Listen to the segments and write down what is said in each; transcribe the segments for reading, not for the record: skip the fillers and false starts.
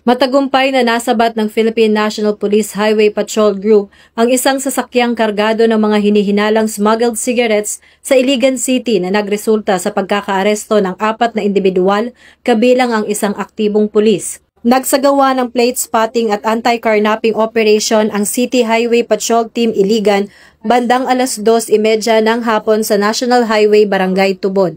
Matagumpay na nasabat ng Philippine National Police Highway Patrol Group ang isang sasakyang kargado ng mga hinihinalang smuggled cigarettes sa Iligan City na nagresulta sa pagkakaaresto ng 4 na individual kabilang ang isang aktibong pulis. Nagsagawa ng plate spotting at anti-carnapping operation ang City Highway Patrol Team Iligan bandang alas 2:30 ng hapon sa National Highway Barangay Tubod.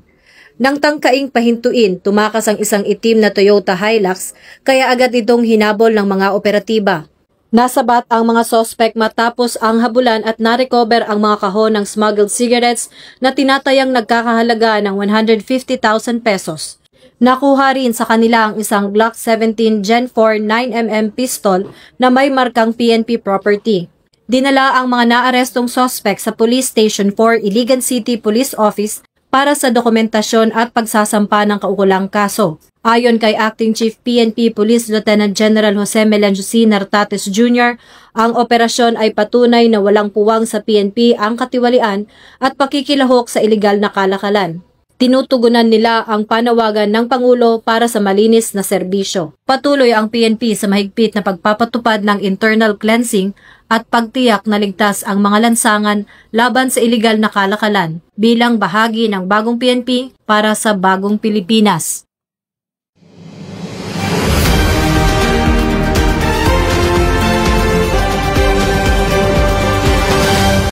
Nang tangkaing pahintuin, tumakas ang isang itim na Toyota Hilux kaya agad itong hinabol ng mga operatiba. Nasabat ang mga sospek matapos ang habulan at narecover ang mga kahon ng smuggled cigarettes na tinatayang nagkakahalaga ng 150,000 pesos. Nakuha rin sa kanila ang isang Glock 17 Gen 4 9mm pistol na may markang PNP property. Dinala ang mga naarestong sospek sa Police Station 4 Iligan City Police Office para sa dokumentasyon at pagsasampa ng kaukulang kaso. Ayon kay Acting Chief PNP Police Lieutenant General Jose Melencio C. Nartates Jr., ang operasyon ay patunay na walang puwang sa PNP ang katiwalian at pakikilahok sa ilegal na kalakalan. Tinutugunan nila ang panawagan ng Pangulo para sa malinis na serbisyo. Patuloy ang PNP sa mahigpit na pagpapatupad ng internal cleansing at pagtiyak na ligtas ang mga lansangan laban sa ilegal na kalakalan bilang bahagi ng bagong PNP para sa bagong Pilipinas.